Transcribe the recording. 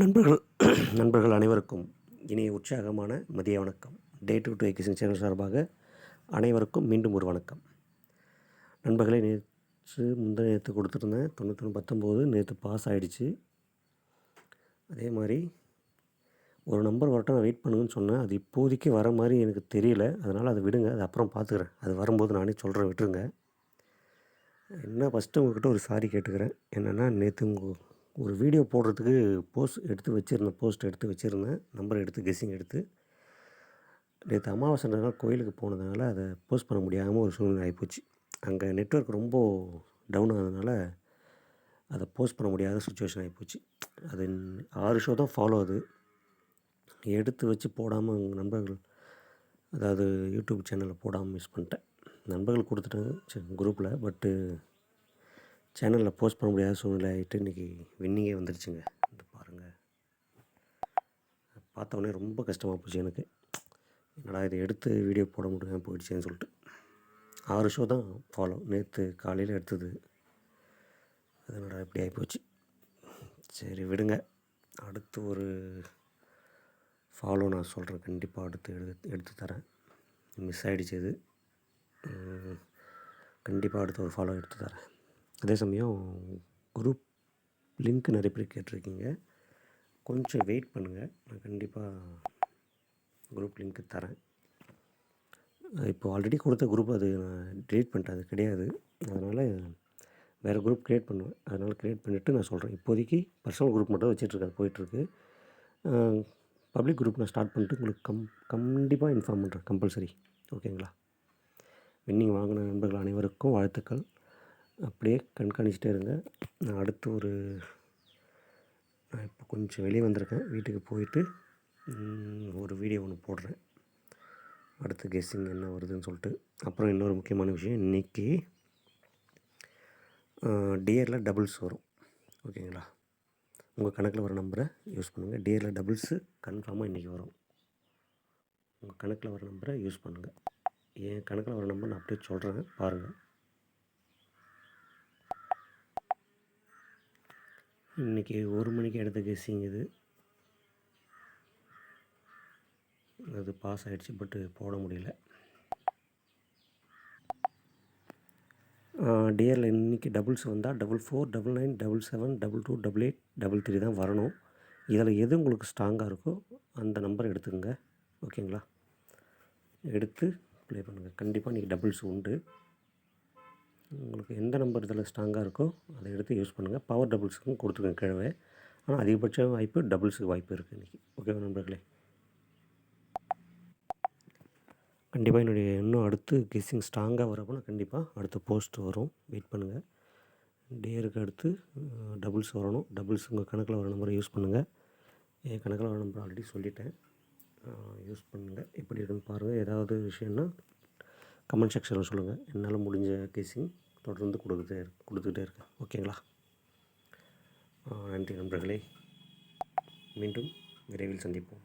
நண்பர்கள் நண்பர்கள் அனைவருக்கும் இனிய உற்சாகமான மதிய வணக்கம். டே டு எஜுகேஷன் சேனல் சார்பாக அனைவருக்கும் மீண்டும் ஒரு வணக்கம். நண்பர்களே, நேற்று கொடுத்துருந்தேன் 9119 நேற்று பாஸ் ஆகிடுச்சு. அதே மாதிரி ஒரு நம்பர் வரட்டும், நான் வெயிட் பண்ணுங்கன்னு சொன்னேன். அது இப்போதைக்கு வர மாதிரி எனக்கு தெரியல. அதனால் அதை விடுங்க, அது அப்புறம் பார்த்துக்கிறேன். அது வரும்போது நானே சொல்கிறேன், விட்டுருங்க. என்ன ஃபஸ்ட்டு உங்கள்கிட்ட ஒரு சாரி கேட்டுக்கிறேன். என்னென்னா, நேற்று ஒரு வீடியோ போடுறதுக்கு போஸ்ட் எடுத்து வச்சுருந்தேன். நம்பர் எடுத்து கெஸ்ஸிங் எடுத்து. நேற்று அமாவாசைன்றதுனால கோயிலுக்கு போனதுனால அதை போஸ்ட் பண்ண முடியாமல் ஒரு சூழ்நிலை ஆகிப்போச்சு. அங்கே நெட்வொர்க் ரொம்ப டவுன் ஆனதுனால அதை போஸ்ட் பண்ண முடியாத சுச்சுவேஷன் ஆகிப்போச்சு. அது 6 ஷோ தான் ஃபாலோ ஆகுது. எடுத்து வச்சு போடாமல் நண்பர்கள், அதாவது யூடியூப் சேனலில் போடாமல் மிஸ் பண்ணிட்டேன். நண்பர்கள் கொடுத்துட்டாங்க குரூப்பில். பட்டு சேனலில் போஸ்ட் பண்ண முடியாத சூழ்நிலை ஆகிட்டு இன்றைக்கி வின்னிங்கே வந்துடுச்சுங்க. இந்த பாருங்கள், பார்த்தோன்னே ரொம்ப கஷ்டமாக போச்சு எனக்கு. என்னடா இதை எடுத்து வீடியோ போட முடியாமல் போயிடுச்சேன்னு சொல்லிட்டு. 6 ஷோ தான் ஃபாலோ. நேற்று காலையில் எடுத்தது. அதனடா இப்படி ஆகிப்போச்சு. சரி விடுங்க, அடுத்து ஒரு ஃபாலோ நான் சொல்கிறேன். கண்டிப்பாக அடுத்து எடுத்து தரேன். மிஸ் ஆகிடுச்சு இது. கண்டிப்பாக அடுத்து ஒரு ஃபாலோ எடுத்து தரேன். அதே சமயம் குரூப் லிங்க் நிறைய பேர் கேட்டிருக்கீங்க. கொஞ்சம் வெயிட் பண்ணுங்கள், நான் கண்டிப்பாக குரூப் லிங்க்கு தரேன். இப்போது ஆல்ரெடி கொடுத்த குரூப் அது நான் க்ரியேட் பண்ணிட்டேன், அது கிடையாது. அதனால் வேறு குரூப் க்ரியேட் பண்ணுவேன். அதனால் க்ரியேட் பண்ணிவிட்டு நான் சொல்கிறேன். இப்போதைக்கு பர்சனல் குரூப் மட்டும் வச்சிட்ருக்கேன், போயிட்டுருக்கு. பப்ளிக் குரூப் நான் ஸ்டார்ட் பண்ணிட்டு உங்களுக்கு கண்டிப்பாக இன்ஃபார்ம் பண்ணுறேன், கம்பல்சரி. ஓகேங்களா? வின்னிங் வாங்கின நண்பர்கள் அனைவருக்கும் வாழ்த்துக்கள். அப்படியே கண்காணிச்சிட்டே இருங்க. நான் அடுத்து நான் இப்போ கொஞ்சம் வெளியே வந்திருக்கேன். வீட்டுக்கு போயிட்டு ஒரு வீடியோ ஒன்று போடுறேன். அடுத்து கெஸ்ஸிங் என்ன வருதுன்னு சொல்லிட்டு. அப்புறம் இன்னொரு முக்கியமான விஷயம், இன்றைக்கி டியரில் டபுள்ஸ் வரும். ஓகேங்களா? உங்கள் கணக்கில் வர நம்பரை யூஸ் பண்ணுங்கள். டியரில் டபுள்ஸு கன்ஃபார்மாக இன்றைக்கி வரும். உங்கள் கணக்கில் வர நம்பரை யூஸ் பண்ணுங்கள். என் கணக்கில் வர நம்பர் நான் அப்படியே சொல்கிறேன், பாருங்கள். இன்றைக்கி 1 மணிக்கு எடுத்த கெஸ்ஸிங் இது. அது பாஸ் ஆகிடுச்சு, பட்டு போட முடியல. டியரில் இன்றைக்கி டபுள்ஸ் வந்தால் 44, 99, 77, 22, 88, 33 தான் வரணும். இதில் எது உங்களுக்கு ஸ்ட்ராங்காக இருக்கோ அந்த நம்பர் எடுத்துக்கோங்க. ஓகேங்களா? எடுத்து ப்ளே பண்ணுங்கள். கண்டிப்பாக இன்றைக்கி டபுள்ஸ் உண்டு. உங்களுக்கு எந்த நம்பர் இதில் ஸ்ட்ராங்காக இருக்கோ அதை எடுத்து யூஸ் பண்ணுங்கள். பவர் டபுள்ஸுக்கும் கொடுத்துருக்கேன் கிழவே. ஆனால் அதிகபட்ச வாய்ப்பு டபுள்ஸுக்கு வாய்ப்பு இருக்குது இன்றைக்கி. ஓகேவா நண்பர்களே? கண்டிப்பாக இன்னும் அடுத்து கெஸ்ஸிங் ஸ்ட்ராங்காக வரப்போ நான் கண்டிப்பாக அடுத்த போஸ்ட் வரும், வெயிட் பண்ணுங்கள். டியருக்கு அடுத்து டபுள்ஸ் வரணும். டபுள்ஸ் உங்கள் கணக்கில் வர நம்பரை யூஸ் பண்ணுங்கள். என் கணக்கில் வர நம்பர் ஆல்ரெடி சொல்லிட்டேன், யூஸ் பண்ணுங்கள். எப்படி இருக்குன்னு பாருங்கள். ஏதாவது விஷயம்னா கமெண்ட் செக்ஷனில் சொல்லுங்கள். என்னால் முடிஞ்ச கெஸ்ஸிங் தொடர்ந்து கொடுத்துக்கிட்டே இருக்கேன். ஓகேங்களா? நன்றி நண்பர்களே. மீண்டும் விரைவில் சந்திப்போம்.